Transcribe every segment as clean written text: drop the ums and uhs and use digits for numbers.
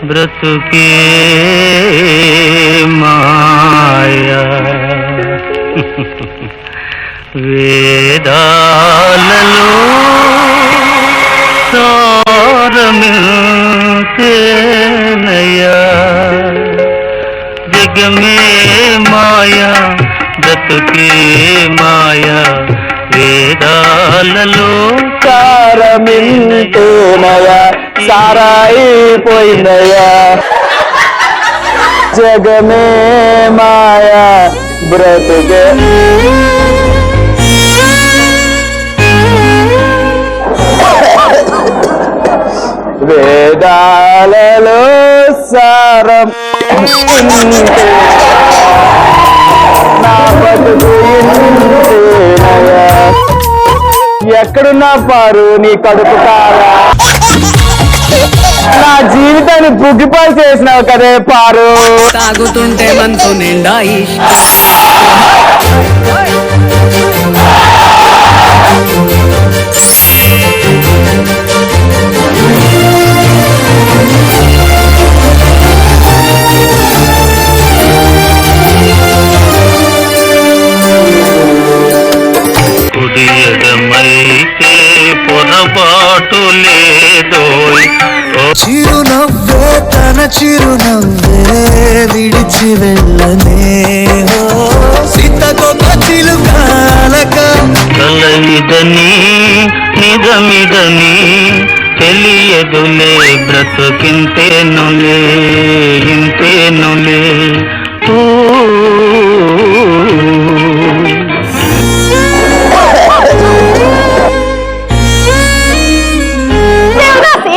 బ్రతుకే మాయా వేదాలలో సారమింతేనయ్యా జగమే మాయా బ్రతుకే మాయా వేదాలలో సారమింతేనయ్యా సారాయిపోయిందయ్యా జగమే మాయా బ్రతుకే వేదాలలో సారం నా బతుకు ఇంతేనయ్యా. ఎక్కడున్నా పారు నీ కడుపు కారా నా జీవితాన్ని పుగ్గిపాలు చేసినావు కదే పారు. తాగుతుంటే మనసు నిండా కుడియడమైతే పొరపాటు లేదో చిరునవ్వే తన చిరునవ్వే విడిచి వెళ్ళనే సీతకొక చిలుకాలక కలయిదని నిజమిదని తెలియదులే బ్రతుకింతేనులే ఇంతేనులే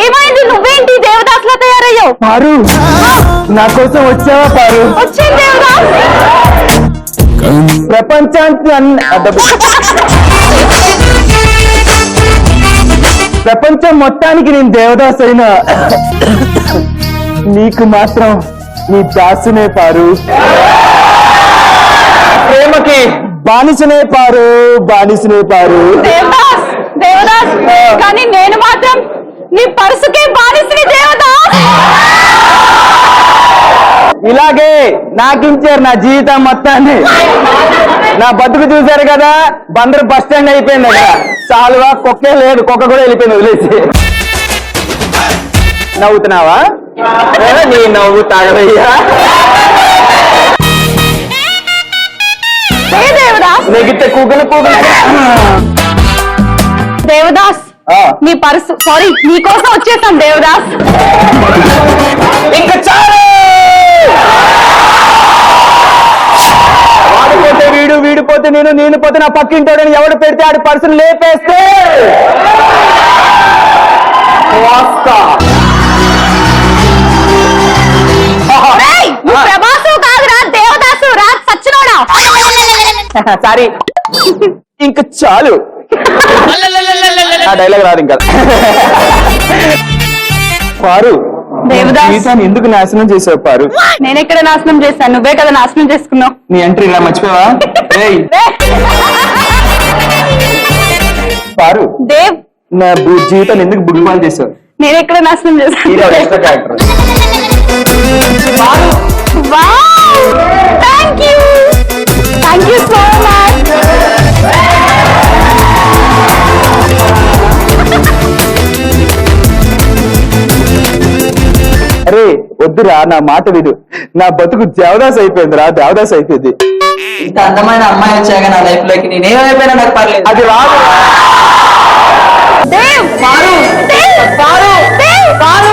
ఏమైంది? నువ్వేంటి దేవదాస్ లా తయారయ్యావు? పారు నా కోసం వచ్చావా పారు? వచ్చింది దేవదాస్. ప్రపంచం మొత్తానికి నేను దేవదాస్ అయినా నీకు మాత్రం నీ దాసునే పారు. ప్రేమకి బానిసనే పారు బానిసనే పారు. దేవదాస్ దేవదాస్ కానీ నేను మాత్రం నీ పరుసుకే బానిసని దేవదాస్. ఇలాగే నాకించారు నా జీవితం మొత్తాన్ని. నా బతుకు చూశారు కదా, బందరు బస్ స్టాండ్ అయిపోయింది అక్కడ. చాలువా కుక్కే లేదు, కుక్క కూడా వెళ్ళిపోయింది వదిలేసి. నవ్వుతున్నావా? నీ నవ్వు తాగవయ్యా. దేవదాస్ నెగితే కూకలు కూకలు. దేవదాస్ నీ పరుసు సారీ నీ కోసం వచ్చేసాం దేవదాస్. ఇంకా చాలు. వాడిపోతే వీడు వీడిపోతే నేను నేను పోతే నా పక్కింటోడని ఎవడు పెడితే ఆడి పర్సన్ లేపేస్తే ప్రభాసు కాదురా దేవదాసు రా సచ్చినోడా. సారీ ఇంక చాలు. ఆ డైలాగ్ రాదు ఇంకా. పారు దేవదాస్ జీవితాన్ని ఎందుకు నాశనం చేసావు పారు? నేనెక్కడ నాశనం చేశాను? నువ్వే కదా నాశనం చేసుకున్నావు. నీ ఎంట్రీ ఇలా మర్చిపోయావా? పారు దేవ్ నా జీవితాన్ని ఎందుకు బుగ్గిపాలు చేసావు? నేనెక్కడ నాశనం చేశాను? Extra character. Thank you so much. అరే వద్దురా, నా మాట విడు. నా బతుకు దేవదాస్ అయిపోయిందిరా, దేవదాస్ అయిపోయింది. ఇంత అందమైన అమ్మాయి వచ్చాక నా లైఫ్ లోకి నేనేమైపోయినా నాకు పర్లేదు. అది రాదు. దేవ్ పారు దేవ్ పారు దేవ్ పారు.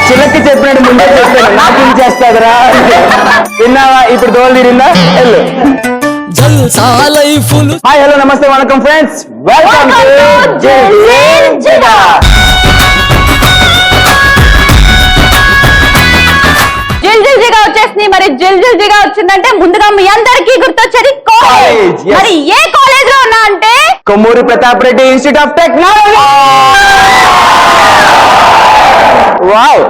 చిలక్కి చెప్పినట్టు ముందే చెప్పాను, నాకేం చేస్తాదరా? విన్నావా? ఇప్పుడు దోలు తీరిందా? వెళ్ళు. హాయ్ హలో నమస్తే వణకం ఫ్రెండ్స్, వెల్కమ్ టు జిల్జిల్జిగా. జిల్జిల్జిగా వచ్చేసింది. మరి జిల్జిల్జిగా వచ్చిందంటే ముందుగా మీ అందరికీ గుర్తొచ్చేది కాలేజ్. మరి ఏ కాలేజ్ లో ఉన్నా అంటే Kommuri Pratap Reddy institute of technology. Wow,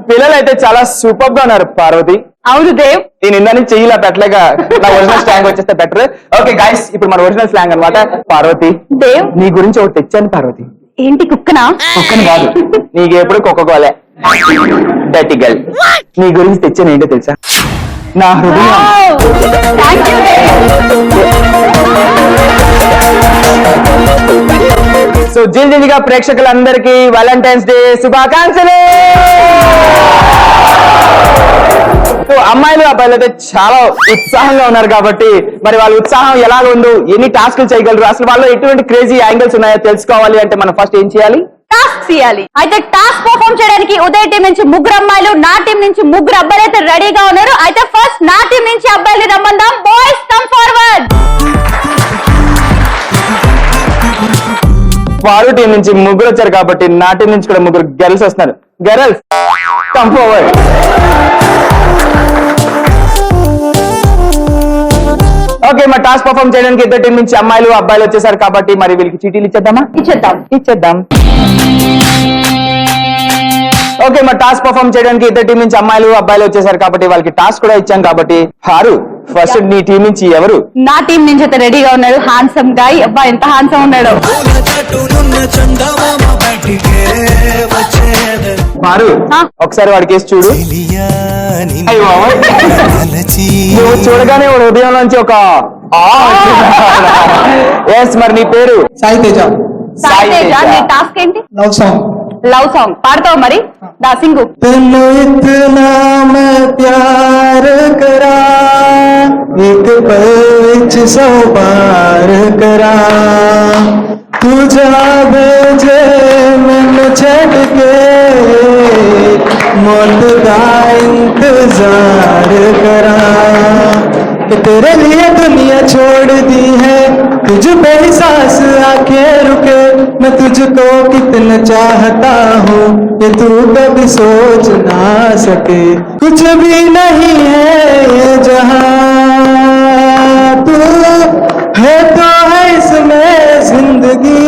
పిల్లలు అయితే చాలా సూపర్ గా ఉన్నారు పార్వతి. అవును దేవ్. నేను ఇందా నుంచి చెయ్యిలా పెట్టలేక నా ఒరిజినల్ స్లాంగ్ వచ్చేస్తే బెటర్. ఓకే గైస్, ఇప్పుడు మన ఒరిజినల్ స్లాంగ్ అన్నమాట. పార్వతి దేవ్ నీ గురించి ఒకటి తెచ్చాను పార్వతి. ఏంటి కుక్కనా? కుక్కని కాదు, నీకు ఎప్పుడు కుక్కకోలే డర్టీ గర్ల్. నీ గురించి తెచ్చాను ఏంటో తెలుసా? నా హృదయం. Thank you. సో జిల్జిల్గా ప్రేక్షకులందరికీ వాలంటైన్స్ డే శుభాకాంక్షలు. సో అమ్మాయిలు అబ్బాయిలు అయితే చాలా ఉత్సాహంగా ఉన్నారు కాబట్టి మరి వాళ్ళ ఉత్సాహం ఎలాగ ఉందో, ఎన్ని టాస్క్లు చేయగలరు, అసలు వాళ్ళు ఎటువంటి క్రేజీ యాంగిల్స్ ఉన్నాయో తెలుసుకోవాలి అంటే మనం ఫస్ట్ ఏం చేయాలి? టాస్క్ చేయాలి. అయితే టాస్క్ పర్ఫార్మ్ చేయడానికి ఉదయ్ టీం నుంచి 3 అమ్మాయిలు, నా టీం నుంచి 3 అబ్బాయిలు అయితే రెడీగా ఉన్నారు. అయితే ఫస్ట్ నా టీం నుంచి అబ్బాయిలు రమ్మందాం. Boys come forward. వారు టీం నుంచి 3 వచ్చారు కాబట్టి నా టీం నుంచి కూడా 3 గర్ల్స్ వస్తున్నారు. Girls come forward. ఓకే, మరి టాస్క్ పర్ఫార్మ్ చేయడానికి ఇద్దరు టీం నుంచి అమ్మాయిలు అబ్బాయిలు వచ్చేసారు కాబట్టి మరి వీళ్ళకి చీటీలు ఇచ్చేద్దామా? ఇచ్చేద్దాం. ఓకే, మరి టాస్క్ పర్ఫార్మ్ చేయడానికి ఇద్దరు టీం నుంచి అమ్మాయిలు అబ్బాయిలు వచ్చేసారు కాబట్టి వాళ్ళకి టాస్క్ కూడా ఇచ్చాం కాబట్టి హారు ఫస్ట్ నీ టీం నుంచి ఎవరు? నా టీం నుంచి అయితే రెడీగా ఉన్నాడు హ్యాండ్సమ్ గాయ్. అబ్బా ఎంత హ్యాండ్సమ్ ఉన్నాడు. హారు ఒకసారి వాడికి వేసి చూడు. నువ్వు చూడగానే వాడు ఉదయం నుంచి ఒక ఎస్. మరి నీ పేరు? సాయి తేజ. సాయి తేజ. నీ టాస్క్ ఏంటి? లవ్ సాంగ్ పాడతావు మరి? దా సింగు. तेनू इतना मैं प्यार करा एक पल विच 100 बार करा तू जा भेजे मैनू छड़ के मौत दा इंतजार करा कि तेरे लिए दुनिया छोड़ दी है तुझ पे ही सांस आके रुके मैं तुझको कितना चाहता हूँ ये तू कभी सोच ना सके कुछ भी नहीं है ये जहाँ तू है तो है इसमें जिंदगी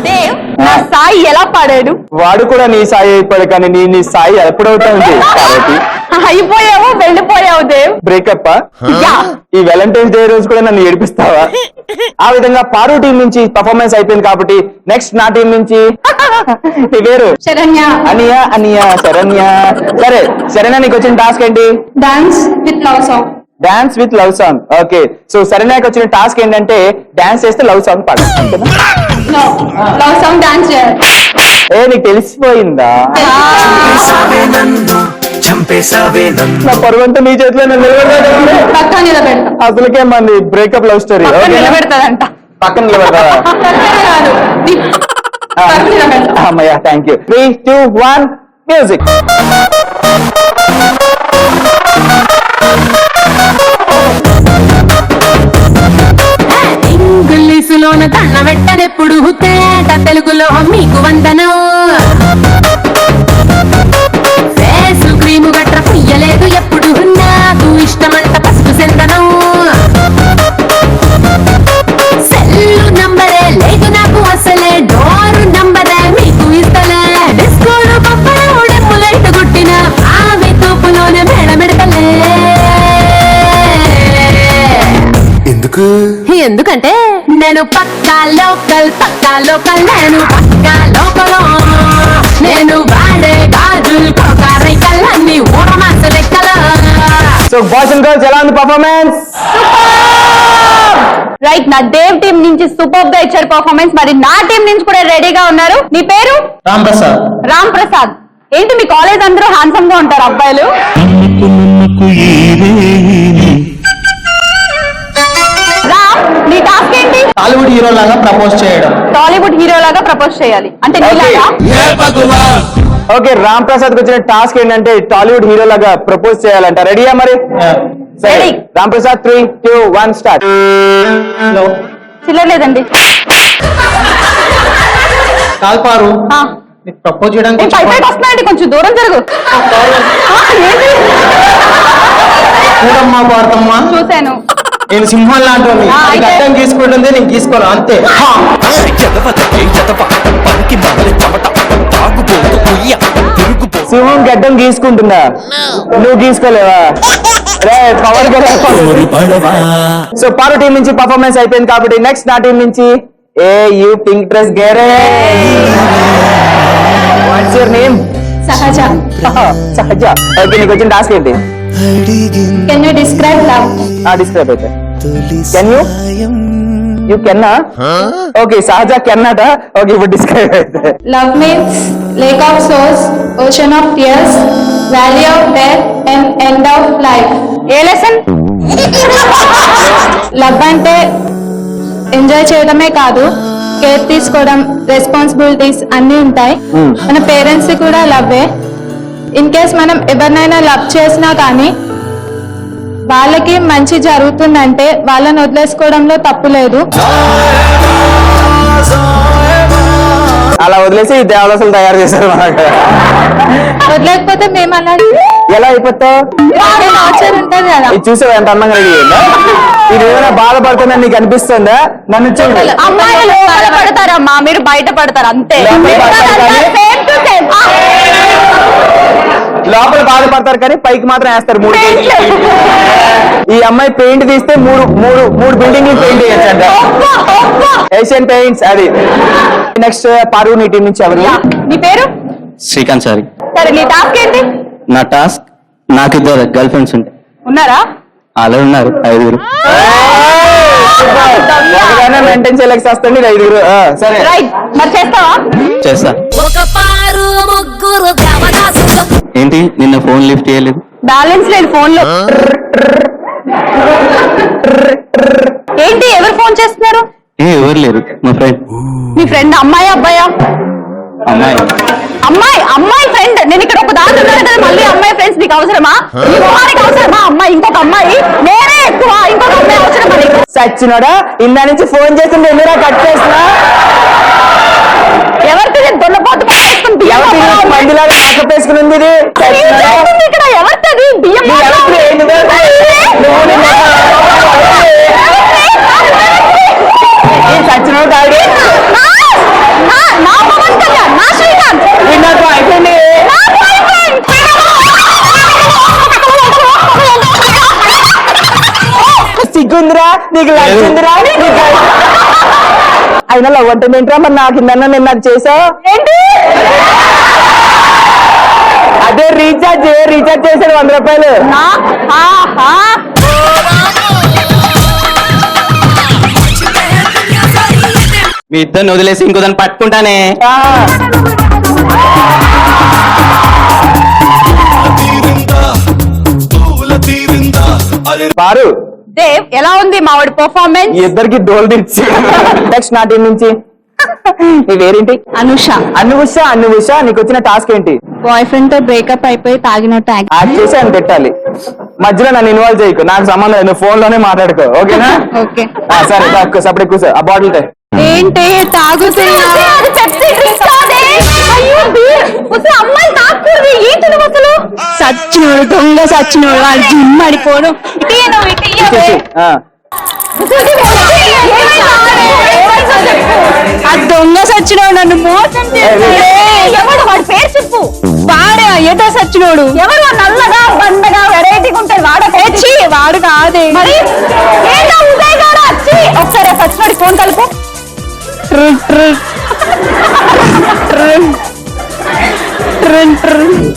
దేవ్, నా సాయి ఎలా పాడాడు? వాడు కూడా నీ సాయి అయిపోయాడు కానీ నీ సాయి ఎప్పుడవుతుంది కాబట్టి అయిపోయావు, వెళ్ళిపోయావు దేవ్. బ్రేకప్. యా. ఈ వాలంటైన్స్ డే రోజు కూడా నన్ను ఏడిపిస్తావా? ఆ విధంగా పారు టీం నుంచి పర్ఫార్మెన్స్ అయిపోయింది కాబట్టి నెక్స్ట్ నా టీం నుంచి నీ పేరు? శరణ్య. అనియా శరణ్య. సరే శరణ్య, నీకు వచ్చిన టాస్క్ ఏంటి? Dance with love song. Dance with love song. Okay, so శరణ్యకి వచ్చిన టాస్క్ ఏంటంటే డాన్స్ చేస్తే లవ్ సాంగ్ పాడు. లవ్ సాంగ్ డాన్స్ చేయాలి. నీకు తెలిసిపోయిందా? నా పరువంతా నీ చేతిలో పక్కన నిలబెడతా. అసలుకే మంది బ్రేకప్ లవ్ స్టోరీ. నిలబెడతాదంట. పక్కన నిలబడతావా? అమ్మయ్యా, థ్యాంక్ యూ. 3, 2, 1 మ్యూజిక్. ఇంగ్లీషులోన తన్న వెట్టనెప్పుడు తేట తెలుగులో మీకు వందనం ఫేసు క్రీము గట్ర పుయ్యలేదు ఎప్పుడు నాకు ఇష్టమంట పసుపు సెందనం సెల్లు నంబరే లేదు నాకు అసలే డోరు నంబరే మీకు ఇస్తలే డిస్కోడు పప్పడెప్పు లైట్ కొట్టిన ఆమె తోపులోనే మేడమెడతలే ఎందుకంటే నేను పక్కా లోకల్ నేను పక్కా లోకల్ నేను వాడే గాజులు కోకారైకల్లన్నీ ఊరమాస లెక్కల. సో బాయ్స్ అండ్ గర్ల్స్ ఎలా ఉంది పర్ఫార్మెన్స్? రైట్, నా దేవ్ టీం నుంచి సూపర్ గా ఇచ్చారు పర్ఫార్మెన్స్. మరి నా టీం నుంచి కూడా రెడీగా ఉన్నారు. నీ పేరు? రామ్ ప్రసాద్. రామ్ ప్రసాద్. ఏంటి మీ కాలేజ్ అందరూ హ్యాండ్సమ్ గా ఉంటారు అబ్బాయిలు? రామ్, నీ టాస్క్ ఏంటి? టాలీవుడ్ హీరో లాగా ప్రపోజ్ చేయడం. టాలీవుడ్ హీరో లాగా ప్రపోజ్ చేయాలి అంటే నీలాగా? ఓకే, రామ్ ప్రసాద్ వచ్చిన టాస్క్ ఏంటంటే టాలీవుడ్ హీరో లాగా ప్రపోజ్ చేయాలంట. రెడీయా మరి? సరే, Ready. రామ్ ప్రసాద్ 3, 2, 1 స్టార్ట్. చిల్లలేదండి. కాల్పారు నీకు ప్రపోజ్ చేయడానికి పైపైకి వస్తున్నాయండి, కొంచెం దూరం జరుగు. ఏంటి? చూడమ్మా భారతమ్మా, చూశాను. నేను సింహం లాంటి అయితే- అర్థం తీసుకుంటుంది, నేను తీసుకోను అంతే. తాగుబోతు సింహం గడ్డం గీసుకుంటుందా? నువ్వు గీసుకోలేవా? పవర్ సో పారు టీం నుంచి పర్ఫార్మెన్స్ అయిపోయింది కాబట్టి నెక్స్ట్ నా టీం నుంచి ఏ యూ పింక్ డ్రెస్ గేరే. What's your name? Sahaja. Sahaja. Okay, నీకు వచ్చిన టాస్క్ ఏంటి? Can you describe love? Describe అయితే కెన్ యూ కెన్నా? ఓకే, సహజ కెన్నట. ఓకే, ఇప్పుడు డిస్క్రైబ్ అయితే Love means lake of souls, ocean of tears, valley of death and end of life. A lesson? Love అంటే enjoy చేయడమే కాదు, కేర్ తీసుకోవడం, రెస్పాన్సిబిలిటీస్ అన్నీ ఉంటాయి. మన పేరెంట్స్ కూడా లవ్వే. ఇన్ కేస్ మనం ఎవరినైనా లవ్ చేసినా కానీ వాళ్ళకి మంచి జరుగుతుందంటే వాళ్ళని వదిలేసుకోవడంలో తప్పు లేదు. అలా వదిలేసి ఈ దేవదాసులు తయారు చేశారు మనకు. వదిలేకపోతే మేము అలా ఎలా అయిపోతావు? టార్చర్ ఉంటుంది కదా. ఇది చూసావు ఎంత అందంగా రెడీ అయ్యిందా? ఇది ఏమైనా బాధపడుతుందని నీకు అనిపిస్తుందా? నన్ను చూడు. అమ్మాయిలు పడతారమ్మా, మీరు బయట పడతారు అంతే. లోపల బాధపడతారు కానీ పైకి మాత్రం వేస్తారు 3 కేజీలు. ఈ అమ్మాయి పెయింట్ తీస్తే మూడు బిల్డింగ్ పెయింట్ చేయొచ్చంట. ఏషియన్ పెయింట్స్ అది. నెక్స్ట్ పారు నీ టీం నుంచి ఎవరు? నీ పేరు? శ్రీకాంత్ సారీ. సరే, నీ టాస్క్ ఏంటి? నా టాస్క్, నాకు 2 గర్ల్ ఫ్రెండ్స్ ఉంటాయి. ఉన్నారా? అలా ఉన్నారు 5. మెయింటైన్ చేయలేక వస్తుంది 5. సరే రైట్, మరి చేస్తావా? చేస్తా. ఒక పారు ముగ్గురు దేవదాసులు ఏంటి నిన్న ఫోన్ లిఫ్ట్ చేయలేదు? బ్యాలెన్స్ లేదు ఫోన్ లో. ఏంటి, ఎవరు ఫోన్ చేస్తున్నారు? ఎవరు లేరు, మా ఫ్రెండ్. మీ ఫ్రెండ్ అమ్మాయి అబ్బాయా? అమ్మాయి. అమ్మాయి ఫ్రెండ్. నేను ఇక్కడ ఒక దాంట్లో ఉన్నాను కదా, మళ్ళీ అమ్మాయి ఫ్రెండ్స్ నీకు అవసరమా? నీ మొహానికి అవసరమా అమ్మాయి? ఇంకొక అమ్మాయి నేనే ఎక్కువ, ఇంకొక అమ్మాయి అవసరమా నీకు? సచ్చినోడా, ఇందా నుంచి ఫోన్ చేస్తుంటే ఎందుకు కట్ చేస్తున్నా? ఎవరితో దొన్నపోతు మందిలాగా మేకప్ వేసుకుని ఉంది ఇది. ఇక్కడ ఎవరిది బియ్యం? సచ్చినోడు కాదు నా పవన్ కళ్యాణ్, నా శ్రీకాంత్. నాకు అయిపోయింది. సిగ్గుందిరా నీకు, లచ్చిందిరా నీకు. అయినా లవ్ అంటే ఏంట్రా? మరి నాకు ఇందన్నా నిన్న అది చేసావు ఏంటి? అదే రీఛార్జ్ చేశాడు 100 రూపాయలు. మీ ఇద్దరిని వదిలేసి ఇంకో దాన్ని పట్టుకుంటానే. పారు, దేవ్, ఎలా ఉంది మావాడి పర్ఫార్మెన్స్? ఇద్దరికి డోల్ తెచ్చి. నెక్స్ట్ నా టీం నుంచి నీ పేరేంటి? అనుష. అనుష, నీకు వచ్చిన టాస్క్ ఏంటి? బాయ్ ఫ్రెండ్ తో బ్రేకప్ అయిపోయి తాగినట్టు యాక్ట్ చేసి అని పెట్టాలి. మధ్యలో నన్ను ఇన్వాల్వ్ చేయకు, నాకు సంబంధం లేదు. నువ్వు ఫోన్ లోనే మాట్లాడుకో, ఓకేనా? ఓకే. సరే, సపరేట్ కూర్చో. ఆ బాటిల్ తే. ఏంటి తాగుతున్నా? అమ్మాయి తాకూడదు. ఏంటి నువ్వు అసలు? సచ్చినోడు, దొంగ సచ్చినోడు, వాడు జిమ్ అడిపోడు. ఆ దొంగ సచ్చినోడు నన్ను మోసం చేస్తాడు. ఎవడు? వాడి పేరు చెప్పు. వాడే ఏటో సచ్చినోడు. ఎవరు? నల్లగా బండగా వెరైటీగా ఉంటాడు. వాడ తెచ్చి వాడు కాదే. మరి ఏంటో ఉదయ్ గారు వచ్చి ఒకసారి సచ్చినోడి ఫోన్ కలుపు.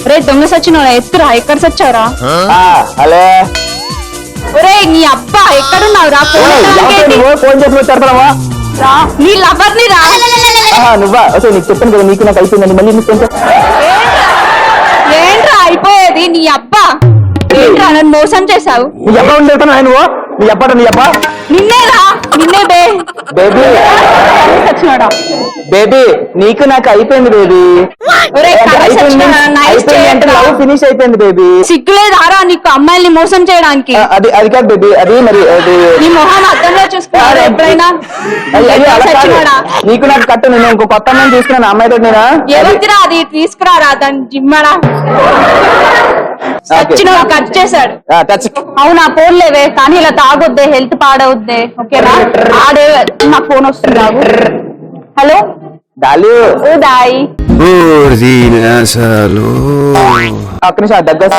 రే దొంగ సచ్చినోడా, ఎత్తురా. ఎక్కడ సచ్చావురా? హలో, ఒరే నీ అబ్బా ఎక్కడున్నావురా? ఫోన్ చేసి వచ్చారా? నీ లవర్ ని రా. నువ్వా? అసలు నీకు చెప్పాను కదా, నీకు నాకు అయిపోయిందని. మళ్ళీ నీకు ఏంట్రా అయిపోయేది? నీ అబ్బా ఏంట్రా నన్ను మోసం చేశావు? నీ అబ్బా ఉండేస్తాను నువ్వు. నీ అబ్బా నిన్నేరా, నిన్నే బేబీ. సచ్చినోడా, బేబీ నీకు నాకు అయిపోయింది బేబీ. లవ్ ఫినిష్ అయిపోయింది బేబీ. సిగ్గులేదారా నీకు అమ్మాయిల్ని మోసం చేయడానికి? అది కాదు బేబీ, అది మరి నీ మొహం అర్థంలో చూసుకున్నారా ఎప్పుడైనా? నీకు నాకు కట్టు. నేను ఇంకో కొత్త అమ్మాయిని తీసుకున్నాను. అమ్మాయితో నేనా? ఎవరికిరా అది? తీసుకురారా దాన్ని జిమ్మరా. సచ్చినోడు కట్ చేశాడు. అవునా? ఫోన్ లేవే, కానీ ఇలా తాగొద్దే, హెల్త్ పాడవుద్దే. ఓకేనా? ఆడే నాకు ఫోన్ వస్తుంది. హలో డాలు ఉదయ్ ఒక్క నిమిషం దగ్గర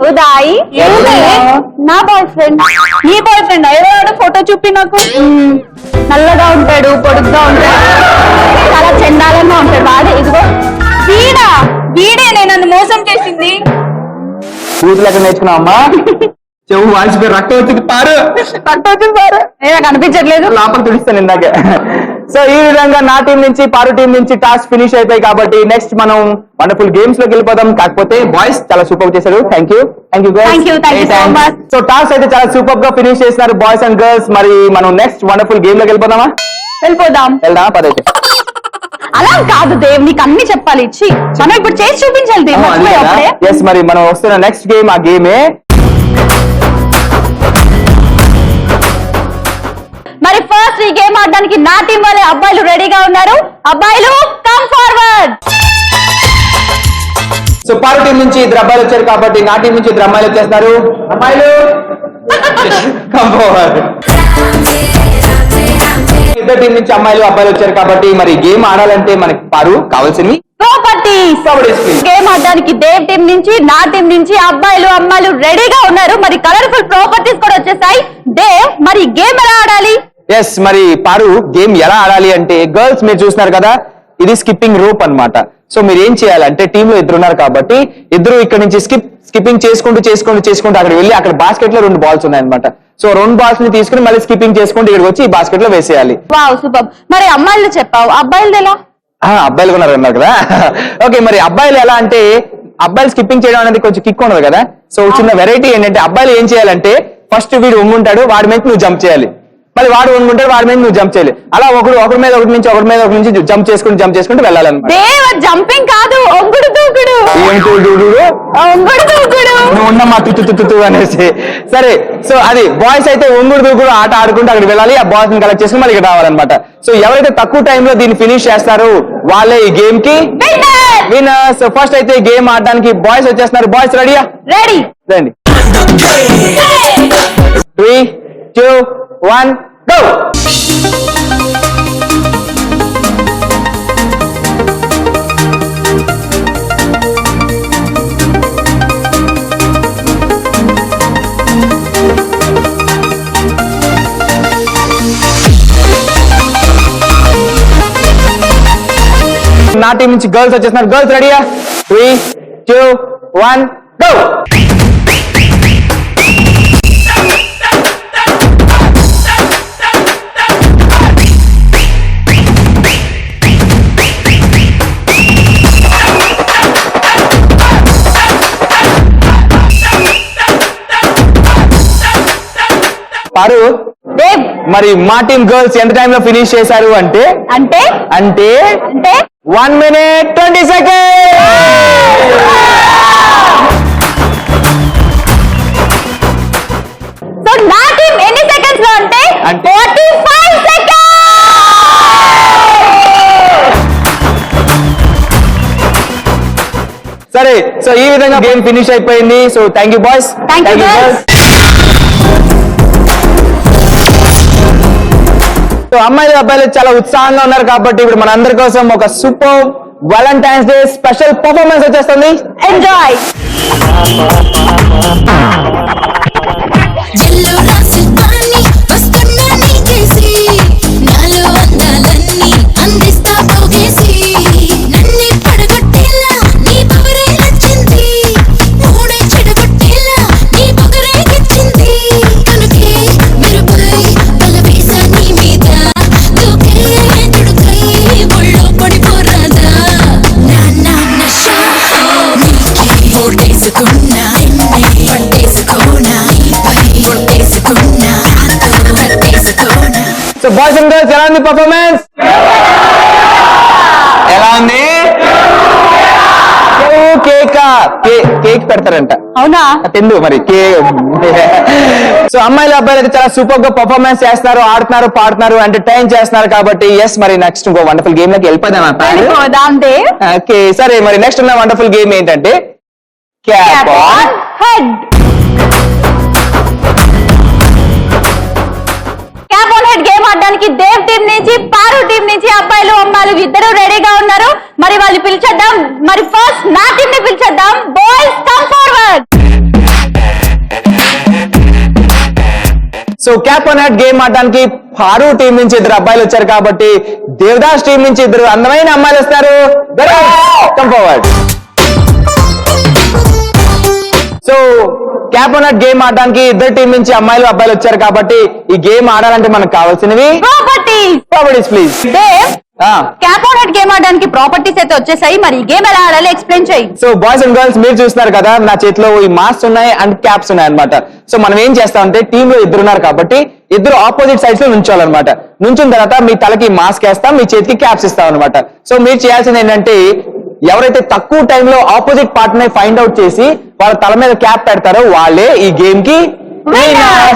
ఉదయ్ నా బాయ్ ఫ్రెండ్. నీ బాయ్ ఫ్రెండ్ ఎవరు? ఫోటో చూపి నాకు. నల్లగా ఉంటాడు, పొడుగ్గా ఉంటాడు, చాలా చండాలంగా ఉంటాడు. వాడే ఇదిగో వీడే నన్ను మోసం చేసింది. కూతురు ఎక్కడ నేర్చుకున్నావమ్మా? చెవు వాల్చిపోయి రక్తం వచ్చింది పారు. నాకు అనిపించట్లేదు. లోపల తుడిస్తాను ఇందాక. సో ఈ విధంగా నా టీం నుంచి పారు టీం నుంచి టాస్క్ ఫినిష్ అయిపోయి కాబట్టి నెక్స్ట్ మనం వండర్ఫుల్ గేమ్స్ లోకి వెళ్ళిపోదాం. కాకపోతే బాయ్స్ చాలా సూపర్ చేశారు. Thank you Thank you so much. So task అయితే చాలా సూపర్ గా ఫినిష్ చేసినారు బాయ్స్ అండ్ గర్ల్స్. మరి మనం నెక్స్ట్ వండర్ఫుల్ గేమ్ లోకి వెళ్ళిపోదామా? వెళ్దామా? పదైతే అలా కాదు దేవ్, నీకు అన్ని చెప్పాలి. ఇచ్చి మనం ఇప్పుడు చేసి చూపించాలి దేవ్. మర్చిపోయావు. ఎస్, మరి మనం వస్తున్న నెక్స్ట్ గేమ్ ఆ గేమే. మరి ఫస్ట్ ఈ గేమ్ ఆడడానికి నా టీం వాళ్ళే అబ్బాయిలు రెడీగా ఉన్నారు. అబ్బాయిలు come forward. So Paru team నుంచి ఇద్దరు అబ్బాయిలు వచ్చారు కాబట్టి నా టీం నుంచి ఇద్దరు అమ్మాయిలు వచ్చేస్తున్నారు. అమ్మాయిలు come forward. ఇద్దరు టీం నుంచి అమ్మాయిలు అబ్బాయిలు వచ్చారు కాబట్టి మరి గేమ్ ఆడాలంటే మనకి పారు కావాల్సింది ప్రాపర్టీస్. గేమ్ ఆడడానికి దేవ్ టీం నుంచి నా టీం నుంచి అబ్బాయిలు అమ్మాయిలు రెడీగా ఉన్నారు. మరి కలర్ఫుల్ ప్రాపర్టీస్ కూడా వచ్చేసాయి. దేవ్, మరి గేమ్ ఎలా ఆడాలి? ఎస్, మరి పారు గేమ్ ఎలా ఆడాలి అంటే గర్ల్స్ మీరు చూస్తున్నారు కదా, ఇది స్కిప్పింగ్ రోప్ అన్నమాట. సో మీరు ఏం చేయాలంటే టీమ్ లో ఇద్దరు ఉన్నారు కాబట్టి ఇద్దరు ఇక్కడ నుంచి స్కిప్పింగ్ చేసుకుంటూ అక్కడ వెళ్ళి అక్కడ బాస్కెట్ లో 2 బాల్స్ ఉన్నాయన్నమాట. సో 2 బాల్స్ ని తీసుకుని మళ్ళీ స్కిప్పింగ్ చేసుకుంటూ ఇక్కడికి వచ్చి ఈ బాస్కెట్ లో వేసేయాలి. Wow, super. మరి అమ్మాయిలు చెప్పావు, అబ్బాయిలు ఎలా? అబ్బాయిలు ఉన్నారు అన్నారు కదా. ఓకే, మరి అబ్బాయిలు ఎలా అంటే అబ్బాయిలు స్కిప్పింగ్ చేయడం అనేది కొంచెం కిక్ ఉండదు కదా. సో చిన్న వెరైటీ ఏంటంటే అబ్బాయిలు ఏం చేయాలంటే ఫస్ట్ వీడు ఉంగుంటాడు, వాడి మీద నువ్వు జంప్ చేయాలి. మళ్ళీ వాడు ఉంగుంటాడు, వాడి మీద నువ్వు జంప్ చేయాలి. అలా ఒకరి మీద ఒకటి నుంచి జంప్ చేసుకుంటూ వెళ్ళాలన్నమాట. జంపింగ్ కాదు, ఒంగుడు దూకుడు. నువ్వు ఉన్నమ్మా తుతు అనేసి. సరే, సో అది బాయ్స్ అయితే ఒంగుడు దూకుడు ఆట ఆడుకుంటూ అక్కడికి వెళ్ళాలి. ఆ బాయ్స్ ని కలెక్ట్ చేసుకుని మళ్ళీ ఇక్కడ రావాలన్నమాట. సో ఎవరైతే తక్కువ టైంలో దీన్ని ఫినిష్ చేస్తారో వాళ్ళే ఈ గేమ్ కి విన్నర్. సో ఫస్ట్ అయితే గేమ్ ఆడడానికి బాయ్స్ వచ్చేస్తున్నారు. బాయ్స్ రెడీయా? రెడీ. రండి. 3, 2, 1 go. నా టీం నుంచి గర్ల్స్ వచ్చేస్తున్నారు. గర్ల్స్ రెడీయా? 3, 2, 1 go. పారు, మరి మా టీం గర్ల్స్ ఎంత టైంలో ఫినిష్ చేశారు అంటే 1 minute 20 seconds. సో నా టీం ఎన్ని సెకండ్స్ లో అంటే 45 సెకండ్స్. సరే, సో ఈ విధంగా గేమ్ ఫినిష్ అయిపోయింది. So thank you boys. Thank you, girls. So అమ్మాయిలు అబ్బాయిలు చాలా ఉత్సాహంగా ఉన్నారు కాబట్టి ఇప్పుడు మన అందరి కోసం ఒక super Valentine's day special performance వచ్చేస్తుంది. ఎంజాయ్. జల్లు రాసి పాని వస్తున్నా నీకేసి నాలో అందాలన్నీ అందిస్తా పోగేసి నన్ను పడగొట్టేలా నీ పవరే నచ్చింది మూడే చెడగొట్టేలా నీ పొగరే తెచ్చింది కనుకే మెరుపై బలవేసా నీ మీద దూకే తుడుకై ఒళ్ళో పడిపోరాదా నా నషా నీకే ఓటేసుకున్నా పట్టేసుకోనా సో బాయ్స్ అండ్ గర్ల్స్ ఎలా ఉంది పర్ఫార్మెన్స్? ఎలా ఉంది? కేక్ పెడతారంట. అవునా? తిందు మరి సో అమ్మాయిలు అబ్బాయిలు అయితే చాలా సూపర్ గా పర్ఫార్మెన్స్ చేస్తున్నారు, ఆడుతున్నారు, పాడుతున్నారు, ఎంటర్టైన్ చేస్తున్నారు కాబట్టి ఎస్, మరి నెక్స్ట్ ఇంకో వండర్ఫుల్ గేమ్ లోకి వెళ్ళిపోదాం. ఓకే, సరే, మరి నెక్స్ట్ ఉన్న వండర్ఫుల్ గేమ్ ఏంటంటే క్యాప్ ఆన్ హెడ్. క్యాప్ ఆడడానికి దేవ్ టీం నుంచి పారు టీం నుంచి అబ్బాయిలు అమ్మాయిలు ఇద్దరు రెడీగా ఉన్నారు. మరి వాళ్ళు పిలిచేద్దాం. మరి ఫస్ట్ నా టీం ని పిలిచేద్దాం. Boys come forward. So cap on hat game ఆడడానికి పారు టీం నుంచి ఇద్దరు అబ్బాయిలు వచ్చారు కాబట్టి దేవదాస్ టీం నుంచి ఇద్దరు అందమైన అమ్మాయిలు వస్తారు. Come forward. So cap on hat game ఆడడానికి ఇద్దరు టీం నుంచి అమ్మాయిలు అబ్బాయిలు వచ్చారు కాబట్టి ఈ గేమ్ ఆడాలంటే మనకు కావాల్సినవి properties please. Dev cap on head game ఆడడానికి ప్రాపర్టీస్ అయితే వచ్చేసాయి. మరి ఈ గేమ్ ఎలా ఆడాలి ఎక్స్ప్లెయిన్ చేయి. సో బాయ్స్ అండ్ గర్ల్స్ మీరు చూస్తున్నారు కదా, నా చేతిలో ఈ మాస్క్ ఉన్నాయి అండ్ క్యాప్స్ ఉన్నాయి అనమాట. సో మనం ఏం చేస్తామంటే టీమ్ లో ఇద్దరు ఉన్నారు కాబట్టి ఇద్దరు ఆపోజిట్ సైడ్స్ లో నుంచోవాలన్నమాట. నుంచిన తర్వాత మీ తలకి మాస్క్ వేస్తాం, మీ చేతికి క్యాప్స్ ఇస్తాం అనమాట. సో మీరు చేయాల్సింది ఏంటంటే ఎవరైతే తక్కువ టైంలో ఆపోజిట్ పార్ట్నర్ ని ఫైండ్ అవుట్ చేసి వాళ్ళ తల మీద క్యాప్ పెడతారో వాళ్ళే ఈ గేమ్ కి.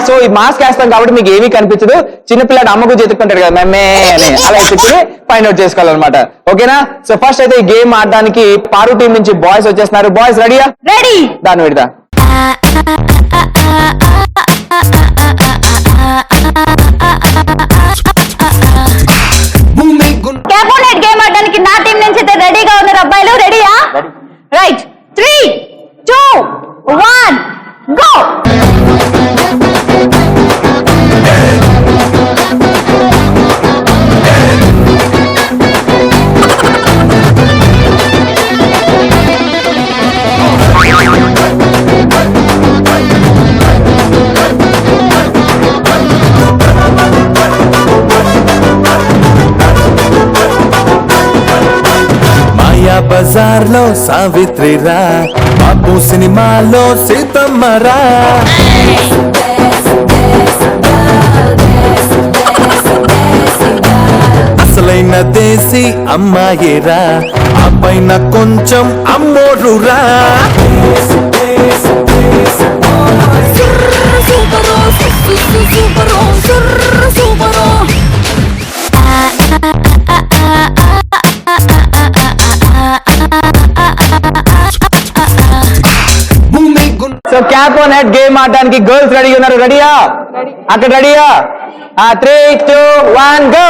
సో ఈ మాస్క్ వేస్తాం కాబట్టి మీకు ఏమీ కనిపించదు. చిన్నపిల్లాడు అమ్మకు చెతుకుంటాడు కదా మేమే అని, అలా చెప్పుకుని ఫైండ్ అవుట్ చేసుకోవాలన్నమాట. ఓకేనా? సో ఫస్ట్ అయితే ఈ గేమ్ ఆడడానికి పారు టీం నుంచి బాయ్స్ వచ్చేస్తున్నారు. బాయ్స్ రెడీయా? రెడీ. దాన్ని పెడతా. క్యాప్ ఆన్ హెడ్ గేమ్ ఆడడానికి నా టీం నుంచి అయితే రెడీగా ఉన్నారు అబ్బాయిలు. రెడీయా? రైట్. 3, 2, 1 గో. మాయా బజార్లో సావిత్రిరా, బాపు సినిమాలో సీతమ్మరా. అసలైన దేశీ అమ్మాయిరా, ఆ పైన కొంచెం అమ్మోరురా. So cap on head game ఆడడానికి గర్ల్స్ రెడీగా ఉన్నారు. రెడీయా? అక్కడ రెడీయా? 3, 2, 1 గో.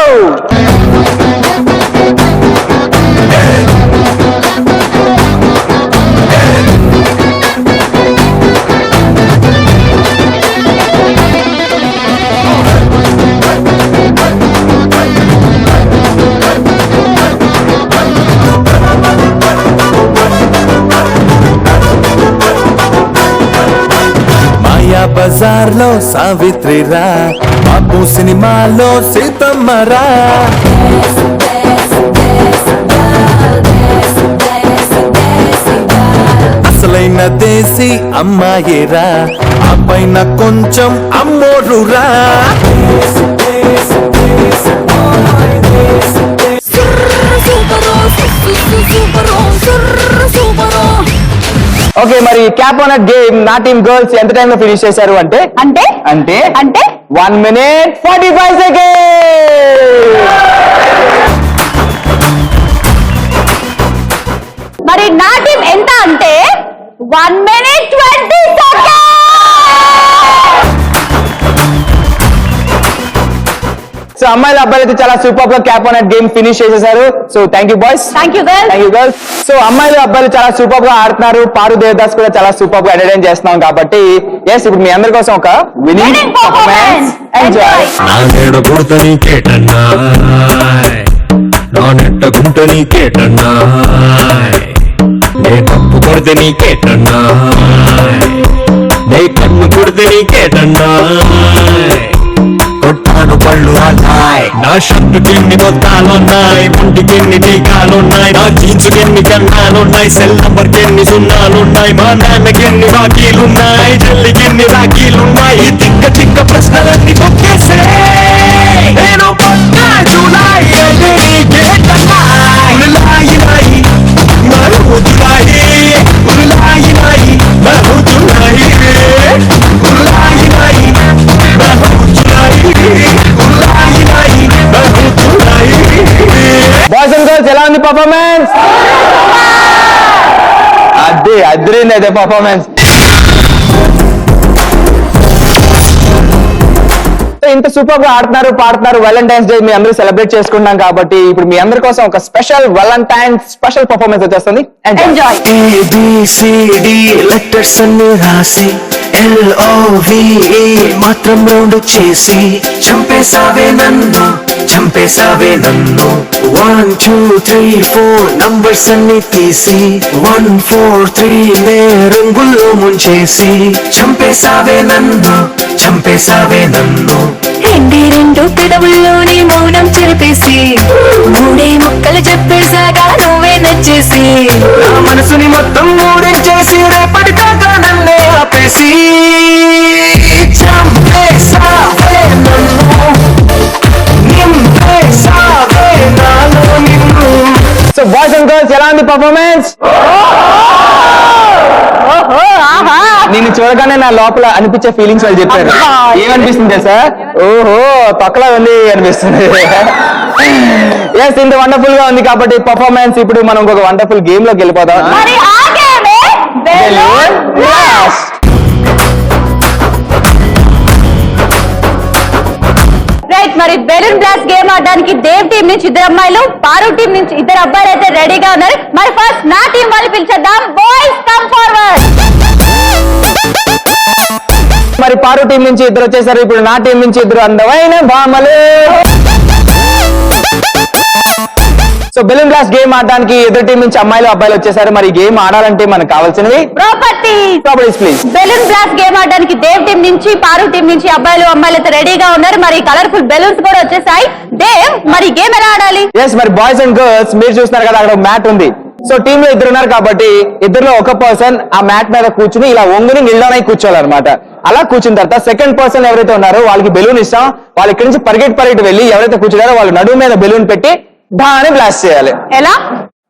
మాయా బజార్లో సావిత్రిరా, బాపు సినిమాలో సీతమ్మరా. అసలైన దేశీ అమ్మాయిరా, ఆ పైన కొంచెం అమ్మోరురా. ఓకే, మరి క్యాప్ ఆన్ హెడ్ గేమ్ నా టీం గర్ల్స్ ఎంత టైం లో ఫినిష్ చేశారు అంటే అంటే అంటే అంటే 1 minute 45 seconds. మరి నా టీం ఎంత అంటే 1 minute 20 seconds. సో అమ్మాయిలు అబ్బాయిలు అయితే చాలా సూపర్ గా cap on head game finish చేసేసారు. So thank you boys. Thank you girls. Thank you girls. So అమ్మాయిలు అబ్బాయిలు చాలా సూపర్ గా ఆడుతున్నారు. పారు దేవదాస్ కూడా చాలా సూపర్ గా ఎంటర్టైన్ చేస్తున్నాం కాబట్టి ఇప్పుడు మీ అందరి కోసం ఒక విన్నింగ్ పర్ఫార్మెన్స్ ఎంజాయ్. నా నేడ కొడత నీకేటన్నా, నా నెట్ట గుంట నీకేటన్నా, నే తప్పు కొడితే నీకేటన్నా, నే కన్ను కొడితే నీకేటన్నా, కొట్టాను పళ్ళు అన్నాయ్, నా షర్టుకి ఎన్ని మొత్తాలున్నాయి, ఒంటికి ఎన్ని టీకాలున్నాయి, నా జీన్సుకి ఎన్ని కన్నాలున్నాయి, సెల్ నంబర్ కి ఎన్ని సున్నాలున్నాయి, మా నాన్నకి ఎన్ని బాకీలున్నాయి, చెల్లికి ఎన్ని రాఖీలున్నాయి, ఈ తిక్క చిక్క ప్రశ్నలన్నీ తొక్కేసే నేను పక్కా జూలై అదే నీకేటన్నాయ్, ఉరులాయి నాయి మరో జులాయి, ఉరులాయి నాయి మరో జులాయి, ఉరులాయి నాయి మరో జులాయి, ఉరులాయి నాయి మరో జులాయి. బాయ్స్ అండ్ గర్ల్స్ ఎలా ఉంది పర్ఫార్మెన్స్? అదిరింది అయితే పర్ఫార్మెన్స్. ఇంత సూపర్ గా ఆడుతున్నారు పాడుతున్నారు, వ్యాలంటైన్స్ డే మీ అందరూ సెలబ్రేట్ చేసుకుంటాం కాబట్టి ఇప్పుడు మీ అందరి కోసం ఒక స్పెషల్ వ్యాలంటైన్స్ స్పెషల్ పర్ఫార్మెన్స్ వచ్చేస్తుంది. ఎంజాయ్. ABCD లెటర్స్ అన్ని రాసి LOVE మాత్రం రౌండ్ చేసి చంపేసావే నన్ను 1 2 3 4 నంబర్స్ అన్ని తీసి 1 4 3 నే రంగుల్లో ముంచేసి చంపేసావే నన్ను రెండు పెదవుల్లోని మౌనం చెరిపేసి 3 ముక్కలు చెప్పేసాగా నువ్వే నచ్చేసి నా మనసుని మొత్తం మూడించేసి రేపటి దాకా నన్నే ఆపేసి చంపేసావే నన్ను నింపేసావే నాలో నిన్ను. సో బాయ్స్ అండ్ గర్ల్స్ ఎలా ఉంది పర్ఫార్మెన్స్? నిన్ను చూడగానే నా లోపల అనిపించే ఫీలింగ్స్ వాళ్ళు చెప్పారు. ఏమనిపిస్తుంది సార్? ఓహో తొక్కలా ఉంది అనిపిస్తుంది. ఎస్ ఇంత వండర్ఫుల్ గా ఉంది కాబట్టి పర్ఫార్మెన్స్. ఇప్పుడు మనం ఒక వండర్ఫుల్ గేమ్ లోకి వెళ్ళిపోదాం. Balloon blast. రైట్, మరి బెలూన్ బ్లాస్ట్ గేమ్ ఆడడానికి దేవ్ టీం నుంచి 2 అమ్మాయిలు, పారు టీం నుంచి 2 అబ్బాయిలు అయితే రెడీగా ఉన్నారు. మరి ఫస్ట్ నా టీం వాళ్ళు పిలిచేద్దాం. Boys come forward. మరి పారు టీం నుంచి 2 వచ్చేసారు. ఇప్పుడు నా టీం నుంచి 2 అందమైన భామలు. సో బెలూన్ బ్లాస్ట్ గేమ్ ఆడడానికి ఎదురు టీం నుంచి అమ్మాయిలు అబ్బాయిలు వచ్చేసారు. మరి గేమ్ ఆడాలంటే మనకు కావాల్సినవి properties please. Balloon blast game ఆడడానికి దేవ్ టీం నుంచి, పారు టీం నుంచి అబ్బాయిలు అమ్మాయిలు అయితే రెడీగా ఉన్నారు. మరి కలర్ఫుల్ బెలూన్స్ కూడా వచ్చేసాయి. దేవ్, మరి గేమ్ ఎలా ఆడాలి? ఎస్, మరి బాయ్స్ అండ్ గర్ల్స్ మీరు చూస్తున్నారు కదా, అక్కడ మ్యాట్ ఉంది. సో టీమ్ లో 2 ఉన్నారు కాబట్టి 2లో ఒక పర్సన్ ఆ మ్యాట్ మీద కూర్చుని ఇలా ఒంగుని నిల్లోనే కూర్చోవాలన్నమాట. అలా కూర్చున్న తర్వాత సెకండ్ పర్సన్ ఎవరైతే ఉన్నారో వాళ్ళకి బెలూన్ ఇస్తాం. వాళ్ళు ఇక్కడి నుంచి పరిగెట్టి వెళ్ళి ఎవరైతే కూర్చున్నారో వాళ్ళు నడుము మీద బెలూన్ పెట్టి డా అని బ్లాస్ట్ చేయాలి. ఎలా?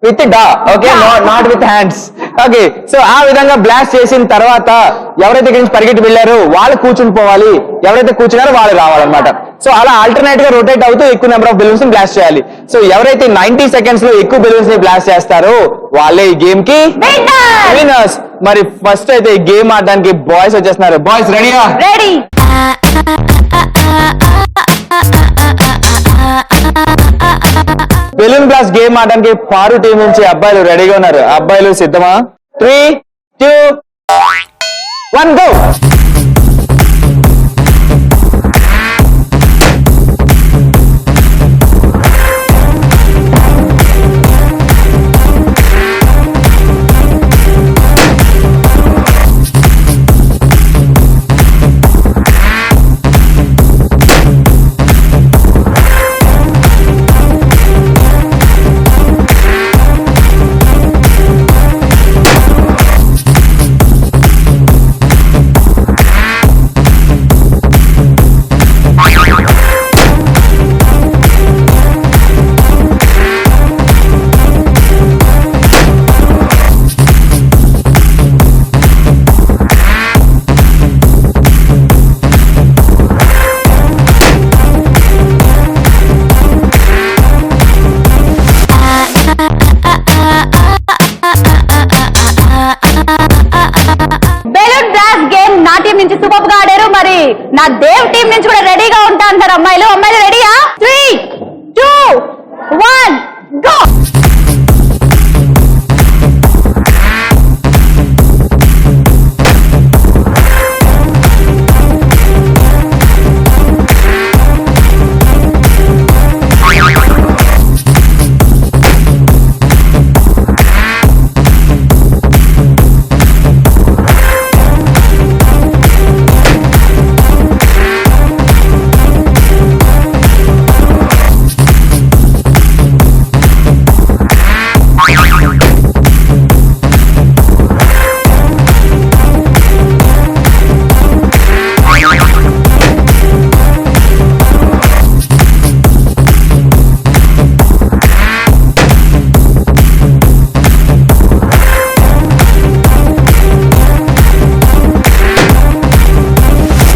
విత్ డా, okay, not with hands. Okay, so ఆ విధంగా బ్లాస్ట్ చేసిన తర్వాత ఎవరైతే ఇక్కడి నుంచి పరిగెట్టి వెళ్ళారో వాళ్ళు కూర్చుని పోవాలి, ఎవరైతే కూర్చున్నారో వాళ్ళు రావాలన్నమాట. సో అలా ఆల్టర్నేట్ గా రొటేట్ అవుతూ ఎక్కువ నెంబర్ ఆఫ్ బెలూన్స్ ని బ్లాస్ట్ చేయాలి. సో ఎవరైతే 90 సెకండ్స్ లో ఎక్కువ బెలూన్స్ ని బ్లాస్ట్ చేస్తారో వాళ్ళే ఈ గేమ్ కి విన్నర్స్. మరి ఫస్ట్ అయితే ఈ గేమ్ ఆడడానికి బాయ్స్ వచ్చేస్తున్నారు. బాయ్స్ రెడీయా? రెడీ. బెలూన్ బ్లాస్ట్ గేమ్ ఆడడానికి పారు టీం నుంచి అబ్బాయిలు రెడీగా ఉన్నారు. అబ్బాయిలు సిద్ధమా? 3 2 1 గో. నుంచి సూపర్ గా ఆడారు. మరి నా దేవ్ టీం నుంచి కూడా రెడీగా ఉంటా అంటారు అమ్మాయిలు. అమ్మాయిలు రెడీయా? 3 2 1 go.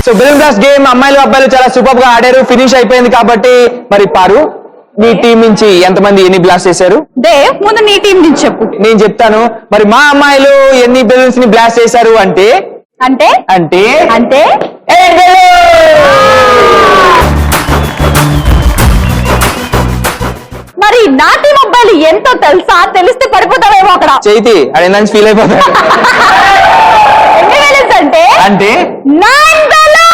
So balloon blast game అమ్మాయిలు అబ్బాయిలు చాలా సూపర్ గా ఆడారు. ఫినిష్ అయిపోయింది కాబట్టి మరి పారు నీ టీం నుంచి ఎంతమంది ఎన్ని బ్లాస్ట్ చేశారు? దేవ్ ముందు నీ టీం నుంచి చెప్పు. నేను చెప్తాను. మరి మా అమ్మాయిలు ఎన్ని బెలూన్స్ ని బ్లాస్ట్ చేశారు అంటే అంటే అంటే అంటే 8 బెలూన్స్. నాటి అబ్బాయిలు ఎంతో తెలుసా? తెలిస్తే పడిపోతావేమో అక్కడ. చైతి అది ఏందని ఫీల్ అయిపోతాడు. ఎన్ని వేలెన్స్ అంటే అంటే 9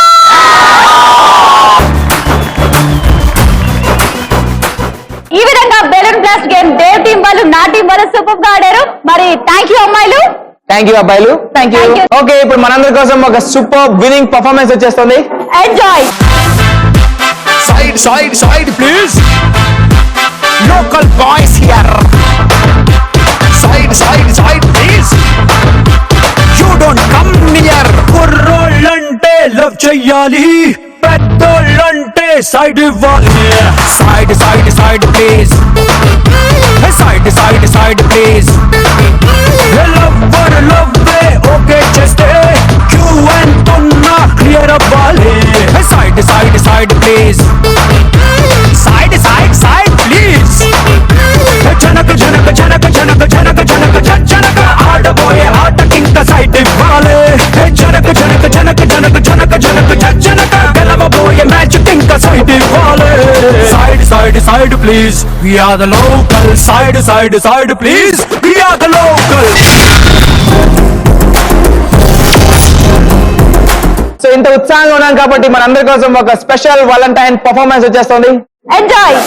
ఈ విధంగా balloon blast game Dev team వాళ్ళు నా టీం వాళ్ళు సూపర్ గా ఆడారు. మరి థ్యాంక్ యూ అమ్మాయిలు. థ్యాంక్ యూ అబ్బాయిలు. Thank you. ఓకే, ఇప్పుడు మనందరి కోసం ఒక సూపర్ విన్నింగ్ పర్ఫార్మెన్స్ వచ్చేస్తుంది. Enjoy. Side, please. Local boys here. Side, please. You don't come near. కుర్రోళ్ళంటే లవ్ చెయ్యాలి, పెద్దోళ్ళంటే సైడ్ ఇవ్వాలి. Side, please. Side, please. లవ్వే ఓకే చేస్తే క్యూ అంటున్నా క్లియర్ అవ్వాలి. Side, please. Side, please. Janaka ఆడబోయే ఆటకింక సైడ్ ఇవ్వాలి. జనక గెలవబోయే మ్యాచ్ కింక సైడ్ ఇవ్వాలి. Side, please. We are the local. Side, please. We are the local. So ఇంత ఉత్సాహంగా ఉన్నాం కాబట్టి మనందరి కోసం ఒక స్పెషల్ వాలంటైన్ పర్ఫార్మెన్స్ వచ్చేస్తుంది. Enjoy.